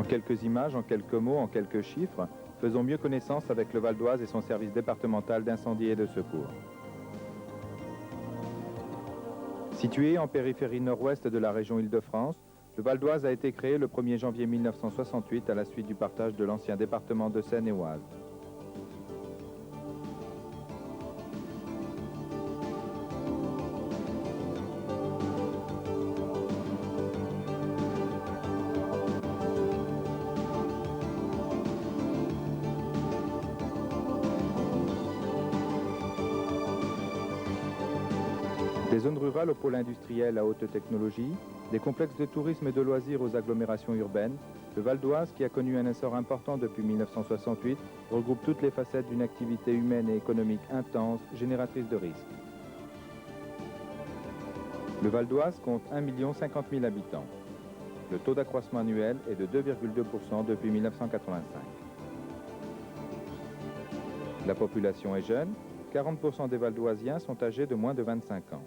quelques images, en quelques mots, en quelques chiffres, faisons mieux connaissance avec le Val d'Oise et son service départemental d'incendie et de secours. Situé en périphérie nord-ouest de la région Île-de-France, le Val d'Oise a été créé le 1er janvier 1968 à la suite du partage de l'ancien département de Seine-et-Oise. Des zones rurales au pôle industriel à haute technologie, des complexes de tourisme et de loisirs aux agglomérations urbaines, le Val d'Oise, qui a connu un essor important depuis 1968, regroupe toutes les facettes d'une activité humaine et économique intense, génératrice de risques. Le Val d'Oise compte 1 050 000 habitants. Le taux d'accroissement annuel est de 2,2% depuis 1985. La population est jeune, 40% des Valdoisiens sont âgés de moins de 25 ans.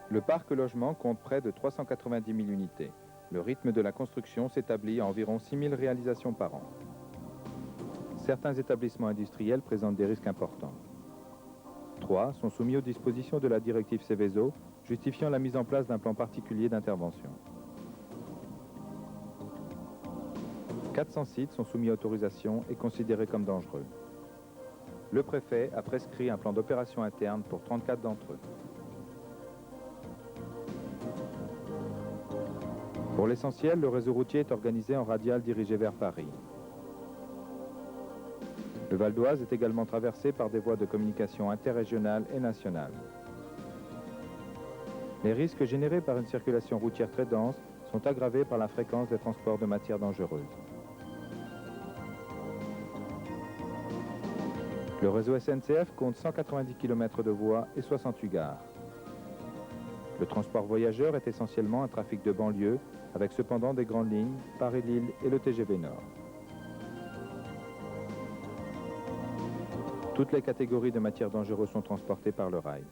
Le parc logement compte près de 390 000 unités. Le rythme de la construction s'établit à environ 6 000 réalisations par an. Certains établissements industriels présentent des risques importants. 3 sont soumis aux dispositions de la directive Seveso, justifiant la mise en place d'un plan particulier d'intervention. 400 sites sont soumis à autorisation et considérés comme dangereux. Le préfet a prescrit un plan d'opération interne pour 34 d'entre eux. Pour l'essentiel, le réseau routier est organisé en radial dirigé vers Paris. Le Val d'Oise est également traversé par des voies de communication interrégionales et nationales. Les risques générés par une circulation routière très dense sont aggravés par la fréquence des transports de matières dangereuses. Le réseau SNCF compte 190 km de voies et 68 gares. Le transport voyageurs est essentiellement un trafic de banlieue, avec cependant des grandes lignes, Paris-Lille et le TGV Nord. Toutes les catégories de matières dangereuses sont transportées par le rail.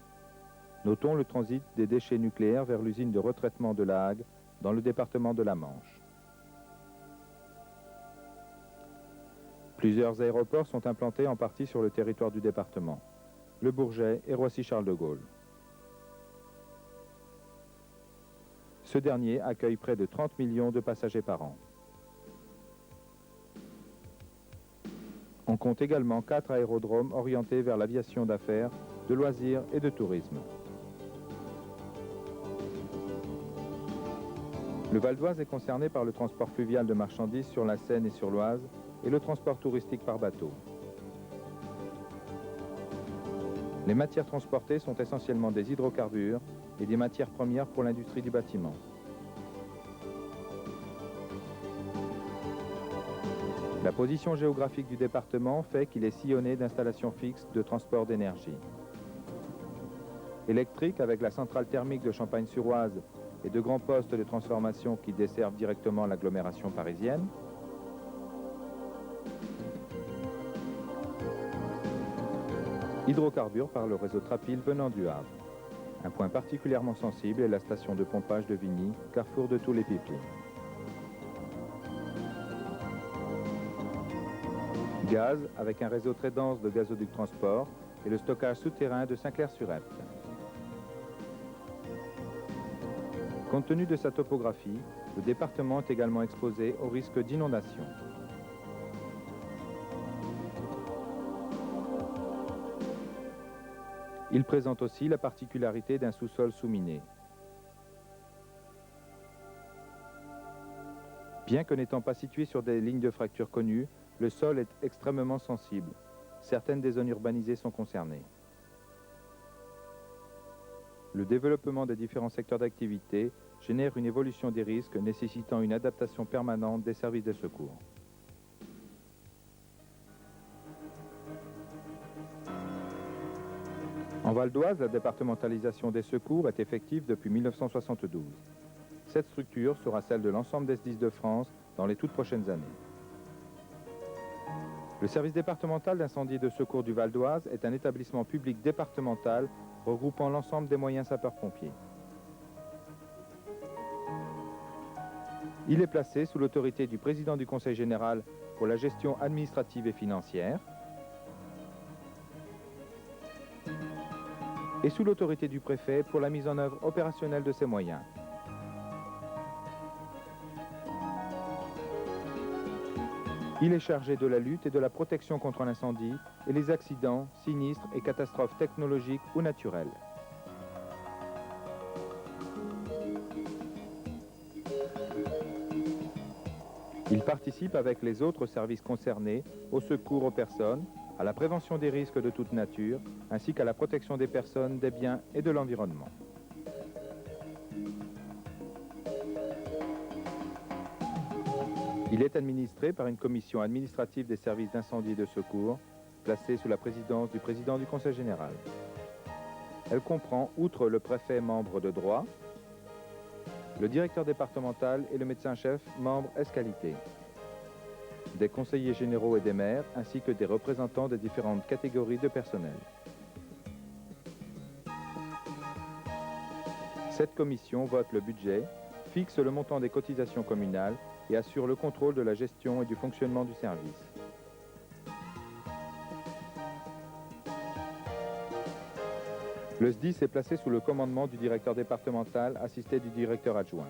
Notons le transit des déchets nucléaires vers l'usine de retraitement de La Hague, dans le département de la Manche. Plusieurs aéroports sont implantés en partie sur le territoire du département. Le Bourget et Roissy-Charles de Gaulle. Ce dernier accueille près de 30 millions de passagers par an. On compte également 4 aérodromes orientés vers l'aviation d'affaires, de loisirs et de tourisme. Le Val d'Oise est concerné par le transport fluvial de marchandises sur la Seine et sur l'Oise et le transport touristique par bateau. Les matières transportées sont essentiellement des hydrocarbures et des matières premières pour l'industrie du bâtiment. La position géographique du département fait qu'il est sillonné d'installations fixes de transport d'énergie. Électrique avec la centrale thermique de Champagne-sur-Oise et de grands postes de transformation qui desservent directement l'agglomération parisienne. Hydrocarbures par le réseau Trapil venant du Havre. Un point particulièrement sensible est la station de pompage de Vigny, carrefour de tous les pipelines. Gaz avec un réseau très dense de gazoducs transport et le stockage souterrain de Saint-Clair-sur-Epte. Compte tenu de sa topographie, le département est également exposé au risque d'inondation. Il présente aussi la particularité d'un sous-sol sous-miné. Bien que n'étant pas situé sur des lignes de fracture connues, le sol est extrêmement sensible. Certaines des zones urbanisées sont concernées. Le développement des différents secteurs d'activité génère une évolution des risques nécessitant une adaptation permanente des services de secours. En Val d'Oise, la départementalisation des secours est effective depuis 1972. Cette structure sera celle de l'ensemble des SDIS de France dans les toutes prochaines années. Le service départemental d'incendie et de secours du Val d'Oise est un établissement public départemental regroupant l'ensemble des moyens sapeurs-pompiers. Il est placé sous l'autorité du président du Conseil général pour la gestion administrative et financière et sous l'autorité du préfet pour la mise en œuvre opérationnelle de ses moyens. Il est chargé de la lutte et de la protection contre l'incendie et les accidents, sinistres et catastrophes technologiques ou naturelles. Il participe avec les autres services concernés au secours aux personnes, à la prévention des risques de toute nature, ainsi qu'à la protection des personnes, des biens et de l'environnement. Il est administré par une commission administrative des services d'incendie et de secours, placée sous la présidence du président du Conseil général. Elle comprend, outre le préfet membre de droit, le directeur départemental et le médecin-chef membre ès-qualité, des conseillers généraux et des maires, ainsi que des représentants des différentes catégories de personnel. Cette commission vote le budget, fixe le montant des cotisations communales et assure le contrôle de la gestion et du fonctionnement du service. Le SDIS est placé sous le commandement du directeur départemental, assisté du directeur adjoint.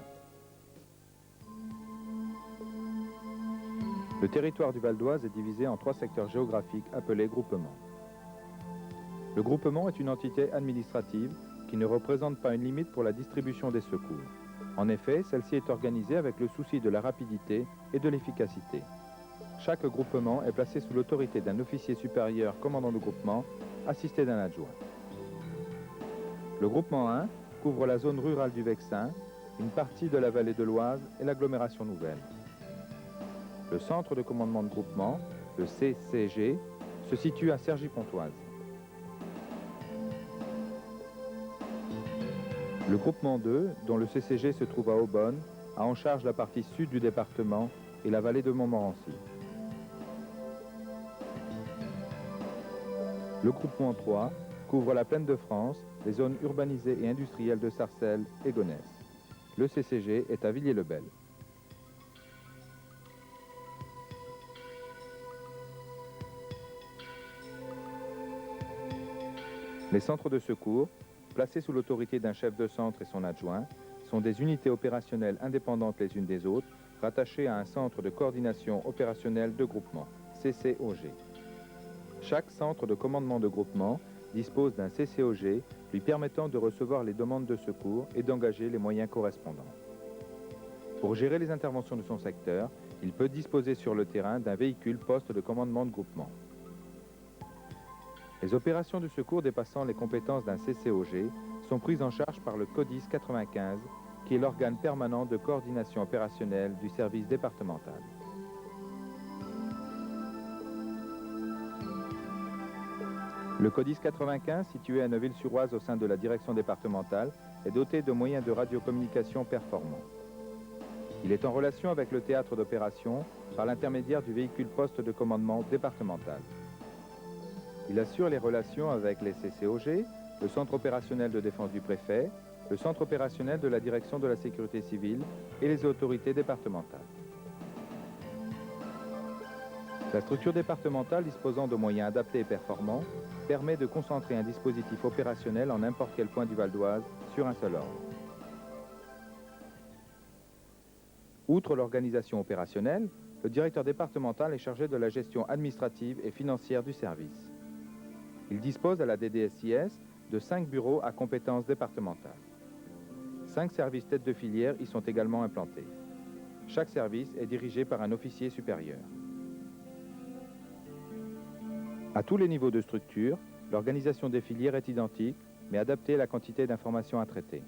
Le territoire du Val d'Oise est divisé en 3 secteurs géographiques appelés groupements. Le groupement est une entité administrative qui ne représente pas une limite pour la distribution des secours. En effet, celle-ci est organisée avec le souci de la rapidité et de l'efficacité. Chaque groupement est placé sous l'autorité d'un officier supérieur commandant de groupement, assisté d'un adjoint. Le groupement 1 couvre la zone rurale du Vexin, une partie de la vallée de l'Oise et l'agglomération nouvelle. Le centre de commandement de groupement, le CCG, se situe à Cergy-Pontoise. Le groupement 2, dont le CCG se trouve à Aubonne, a en charge la partie sud du département et la vallée de Montmorency. Le groupement 3 couvre la plaine de France, les zones urbanisées et industrielles de Sarcelles et Gonesse. Le CCG est à Villiers-le-Bel. Les centres de secours, placés sous l'autorité d'un chef de centre et son adjoint, sont des unités opérationnelles indépendantes les unes des autres, rattachées à un centre de coordination opérationnelle de groupement, CCOG. Chaque centre de commandement de groupement dispose d'un CCOG lui permettant de recevoir les demandes de secours et d'engager les moyens correspondants. Pour gérer les interventions de son secteur, il peut disposer sur le terrain d'un véhicule poste de commandement de groupement. Les opérations de secours dépassant les compétences d'un CCOG sont prises en charge par le CODIS 95, qui est l'organe permanent de coordination opérationnelle du service départemental. Le CODIS 95, situé à Neuville-sur-Oise au sein de la direction départementale, est doté de moyens de radiocommunication performants. Il est en relation avec le théâtre d'opération par l'intermédiaire du véhicule poste de commandement départemental. Il assure les relations avec les CCOG, le centre opérationnel de défense du préfet, le centre opérationnel de la direction de la sécurité civile et les autorités départementales. La structure départementale disposant de moyens adaptés et performants permet de concentrer un dispositif opérationnel en n'importe quel point du Val d'Oise sur un seul ordre. Outre l'organisation opérationnelle, le directeur départemental est chargé de la gestion administrative et financière du service. Il dispose à la DDSIS de 5 bureaux à compétences départementales. 5 services têtes de filière y sont également implantés. Chaque service est dirigé par un officier supérieur. À tous les niveaux de structure, l'organisation des filières est identique, mais adaptée à la quantité d'informations à traiter.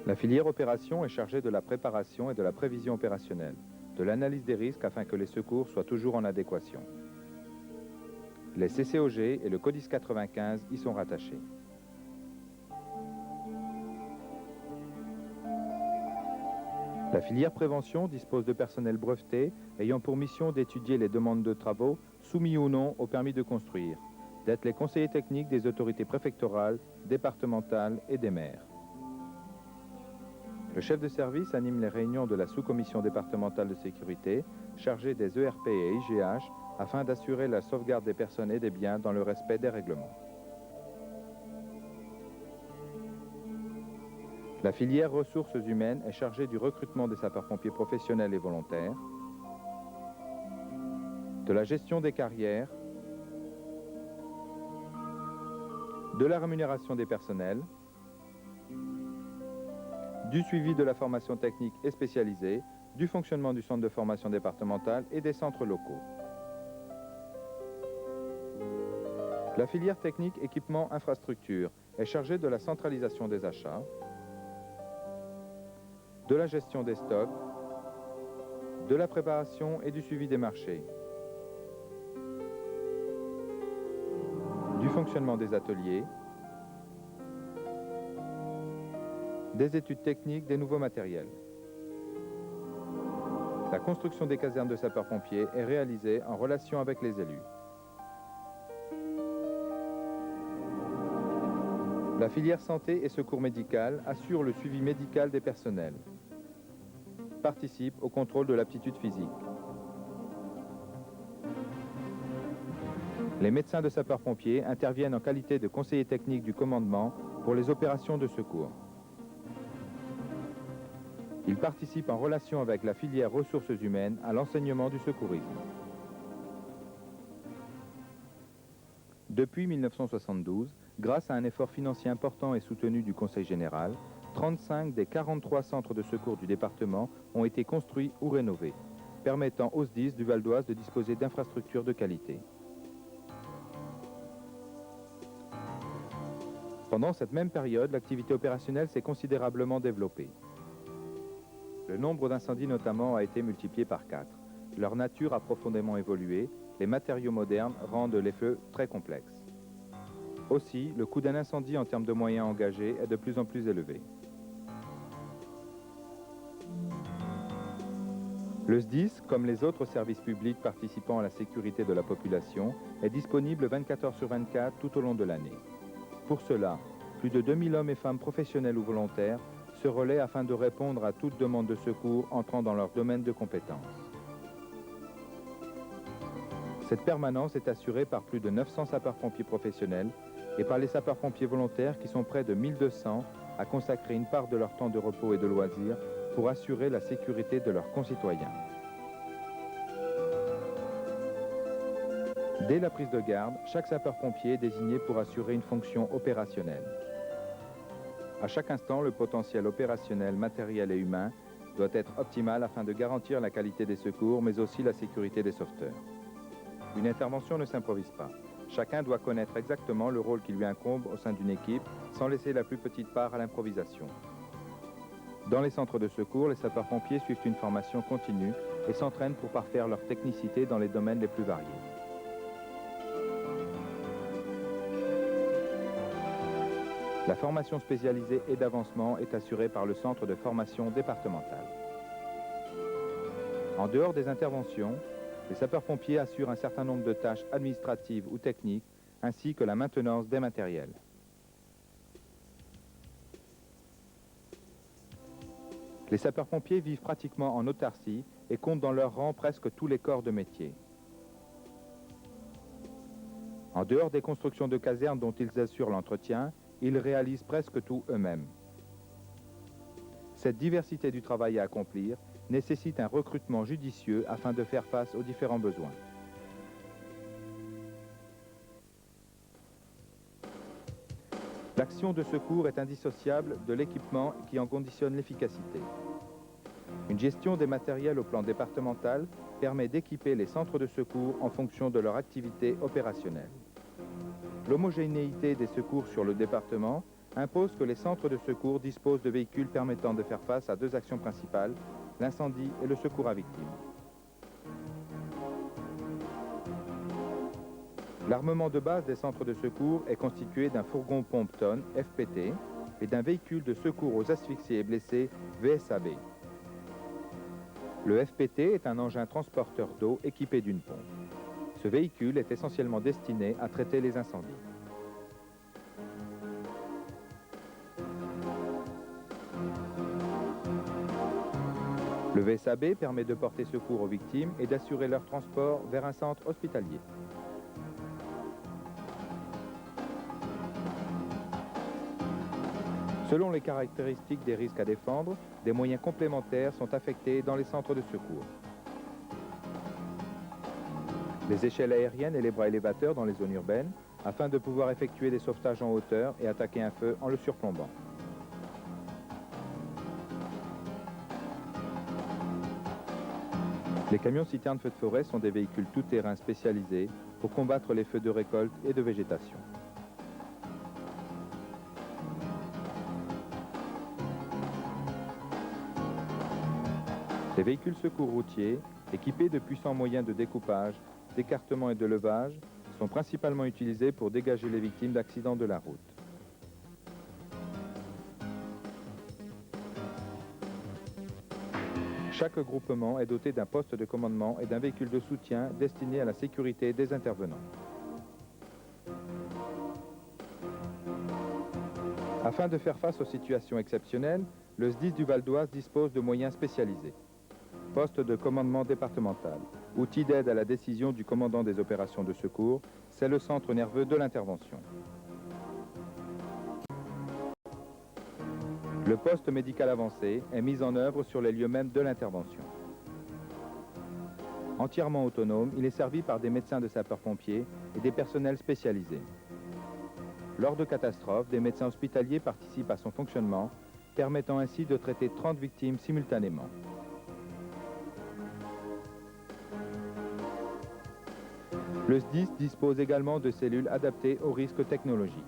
La filière opération est chargée de la préparation et de la prévision opérationnelle, de l'analyse des risques afin que les secours soient toujours en adéquation. Les CCOG et le CODIS 95 y sont rattachés. La filière prévention dispose de personnel breveté ayant pour mission d'étudier les demandes de travaux soumis ou non au permis de construire, d'être les conseillers techniques des autorités préfectorales, départementales et des maires. Le chef de service anime les réunions de la sous-commission départementale de sécurité chargée des ERP et IGH afin d'assurer la sauvegarde des personnes et des biens dans le respect des règlements. La filière ressources humaines est chargée du recrutement des sapeurs-pompiers professionnels et volontaires, de la gestion des carrières, de la rémunération des personnels, du suivi de la formation technique et spécialisée, du fonctionnement du centre de formation départemental et des centres locaux. La filière technique équipement infrastructure est chargée de la centralisation des achats, de la gestion des stocks, de la préparation et du suivi des marchés, du fonctionnement des ateliers, des études techniques des nouveaux matériels. La construction des casernes de sapeurs-pompiers est réalisée en relation avec les élus. La filière santé et secours médical assure le suivi médical des personnels, participe au contrôle de l'aptitude physique. Les médecins de sapeurs-pompiers interviennent en qualité de conseillers techniques du commandement pour les opérations de secours. Ils participent en relation avec la filière ressources humaines à l'enseignement du secourisme. Depuis 1972, grâce à un effort financier important et soutenu du Conseil général, 35 des 43 centres de secours du département ont été construits ou rénovés, permettant aux SDIS du Val d'Oise de disposer d'infrastructures de qualité. Pendant cette même période, l'activité opérationnelle s'est considérablement développée. Le nombre d'incendies notamment a été multiplié par 4. Leur nature a profondément évolué, les matériaux modernes rendent les feux très complexes. Aussi, le coût d'un incendie en termes de moyens engagés est de plus en plus élevé. Le SDIS, comme les autres services publics participant à la sécurité de la population, est disponible 24 heures sur 24 tout au long de l'année. Pour cela, plus de 2000 hommes et femmes professionnels ou volontaires se relaient afin de répondre à toute demande de secours entrant dans leur domaine de compétence. Cette permanence est assurée par plus de 900 sapeurs-pompiers professionnels et par les sapeurs-pompiers volontaires qui sont près de 1200 à consacrer une part de leur temps de repos et de loisirs pour assurer la sécurité de leurs concitoyens. Dès la prise de garde, chaque sapeur-pompier est désigné pour assurer une fonction opérationnelle. À chaque instant, le potentiel opérationnel, matériel et humain doit être optimal afin de garantir la qualité des secours, mais aussi la sécurité des sauveteurs. Une intervention ne s'improvise pas. Chacun doit connaître exactement le rôle qui lui incombe au sein d'une équipe, sans laisser la plus petite part à l'improvisation. Dans les centres de secours, les sapeurs-pompiers suivent une formation continue et s'entraînent pour parfaire leur technicité dans les domaines les plus variés. La formation spécialisée et d'avancement est assurée par le centre de formation départemental. En dehors des interventions, les sapeurs-pompiers assurent un certain nombre de tâches administratives ou techniques, ainsi que la maintenance des matériels. Les sapeurs-pompiers vivent pratiquement en autarcie et comptent dans leur rang presque tous les corps de métier. En dehors des constructions de casernes dont ils assurent l'entretien, ils réalisent presque tout eux-mêmes. Cette diversité du travail à accomplir nécessite un recrutement judicieux afin de faire face aux différents besoins. L'action de secours est indissociable de l'équipement qui en conditionne l'efficacité. Une gestion des matériels au plan départemental permet d'équiper les centres de secours en fonction de leur activité opérationnelle. L'homogénéité des secours sur le département impose que les centres de secours disposent de véhicules permettant de faire face à deux actions principales, l'incendie et le secours à victimes. L'armement de base des centres de secours est constitué d'un fourgon pompe-tonne, FPT, et d'un véhicule de secours aux asphyxiés et blessés, VSAB. Le FPT est un engin transporteur d'eau équipé d'une pompe. Ce véhicule est essentiellement destiné à traiter les incendies. Le VSAB permet de porter secours aux victimes et d'assurer leur transport vers un centre hospitalier. Selon les caractéristiques des risques à défendre, des moyens complémentaires sont affectés dans les centres de secours. Les échelles aériennes et les bras élévateurs dans les zones urbaines, afin de pouvoir effectuer des sauvetages en hauteur et attaquer un feu en le surplombant. Les camions citernes feux de forêt sont des véhicules tout-terrain spécialisés pour combattre les feux de récolte et de végétation. Les véhicules secours routiers, équipés de puissants moyens de découpage, d'écartement et de levage, sont principalement utilisés pour dégager les victimes d'accidents de la route. Chaque groupement est doté d'un poste de commandement et d'un véhicule de soutien destiné à la sécurité des intervenants. Afin de faire face aux situations exceptionnelles, le SDIS du Val d'Oise dispose de moyens spécialisés. Poste de commandement départemental, outil d'aide à la décision du commandant des opérations de secours, c'est le centre nerveux de l'intervention. Le poste médical avancé est mis en œuvre sur les lieux mêmes de l'intervention. Entièrement autonome, il est servi par des médecins de sapeurs-pompiers et des personnels spécialisés. Lors de catastrophes, des médecins hospitaliers participent à son fonctionnement, permettant ainsi de traiter 30 victimes simultanément. Le SDIS dispose également de cellules adaptées aux risques technologiques.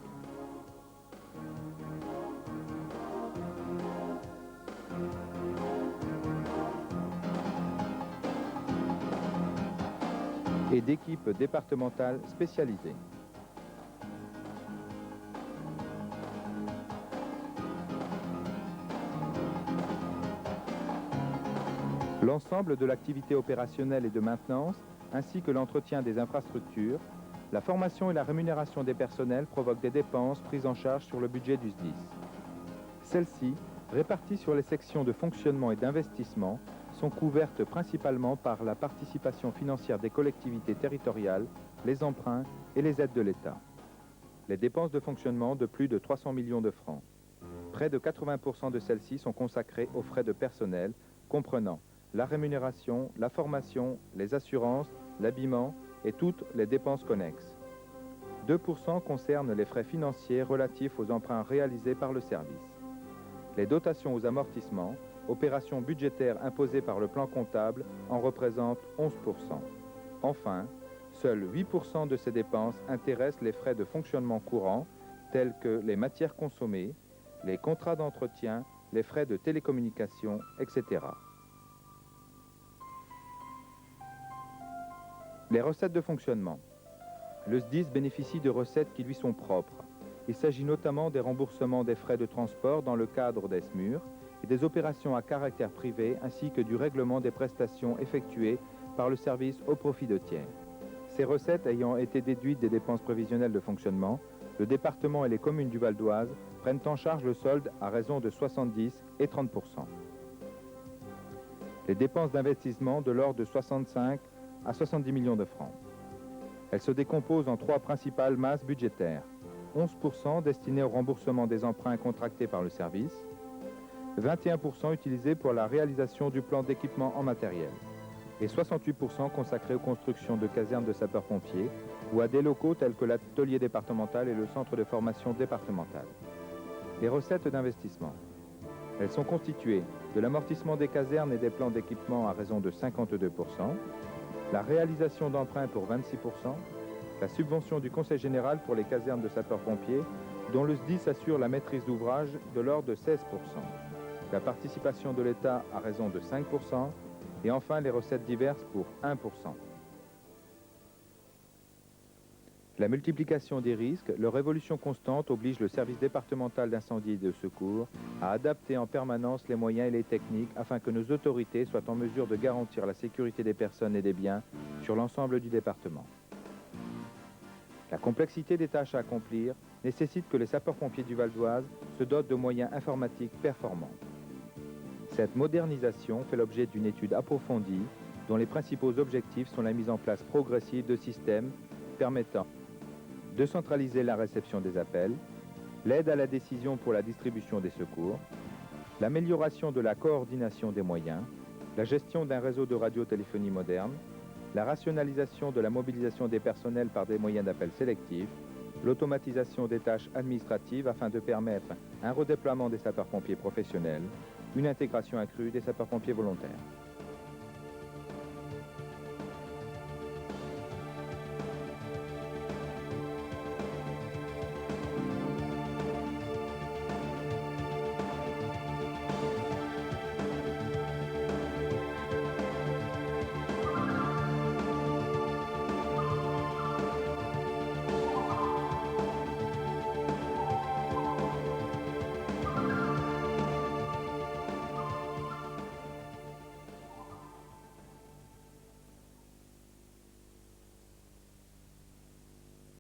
Et d'équipes départementales spécialisées. L'ensemble de l'activité opérationnelle et de maintenance, ainsi que l'entretien des infrastructures, la formation et la rémunération des personnels provoquent des dépenses prises en charge sur le budget du SDIS. Celles-ci, réparties sur les sections de fonctionnement et d'investissement, sont couvertes principalement par la participation financière des collectivités territoriales, les emprunts et les aides de l'État. Les dépenses de fonctionnement de plus de 300 millions de francs. Près de 80% de celles-ci sont consacrées aux frais de personnel, comprenant la rémunération, la formation, les assurances, l'habillement et toutes les dépenses connexes. 2% concernent les frais financiers relatifs aux emprunts réalisés par le service. Les dotations aux amortissements, opérations budgétaires imposées par le plan comptable, en représentent 11%. Enfin, seuls 8% de ces dépenses intéressent les frais de fonctionnement courants, tels que les matières consommées, les contrats d'entretien, les frais de télécommunication, etc. Les recettes de fonctionnement. Le SDIS bénéficie de recettes qui lui sont propres. Il s'agit notamment des remboursements des frais de transport dans le cadre des SMUR et des opérations à caractère privé ainsi que du règlement des prestations effectuées par le service au profit de tiers. Ces recettes ayant été déduites des dépenses prévisionnelles de fonctionnement, le département et les communes du Val d'Oise prennent en charge le solde à raison de 70 et 30%. Les dépenses d'investissement de l'ordre de 65 à 70 millions de francs. Elles se décomposent en trois principales masses budgétaires. 11% destinés au remboursement des emprunts contractés par le service, 21% utilisés pour la réalisation du plan d'équipement en matériel et 68% consacrés aux constructions de casernes de sapeurs-pompiers ou à des locaux tels que l'atelier départemental et le centre de formation départemental. Les recettes d'investissement. Elles sont constituées de l'amortissement des casernes et des plans d'équipement à raison de 52%, la réalisation d'emprunts pour 26%, la subvention du Conseil général pour les casernes de sapeurs-pompiers, dont le SDIS assure la maîtrise d'ouvrage de l'ordre de 16%, la participation de l'État à raison de 5%, et enfin les recettes diverses pour 1%. La multiplication des risques, leur évolution constante oblige le service départemental d'incendie et de secours à adapter en permanence les moyens et les techniques afin que nos autorités soient en mesure de garantir la sécurité des personnes et des biens sur l'ensemble du département. La complexité des tâches à accomplir nécessite que les sapeurs-pompiers du Val d'Oise se dotent de moyens informatiques performants. Cette modernisation fait l'objet d'une étude approfondie dont les principaux objectifs sont la mise en place progressive de systèmes permettant de centraliser la réception des appels, l'aide à la décision pour la distribution des secours, l'amélioration de la coordination des moyens, la gestion d'un réseau de radiotéléphonie moderne, la rationalisation de la mobilisation des personnels par des moyens d'appel sélectifs, l'automatisation des tâches administratives afin de permettre un redéploiement des sapeurs-pompiers professionnels, une intégration accrue des sapeurs-pompiers volontaires.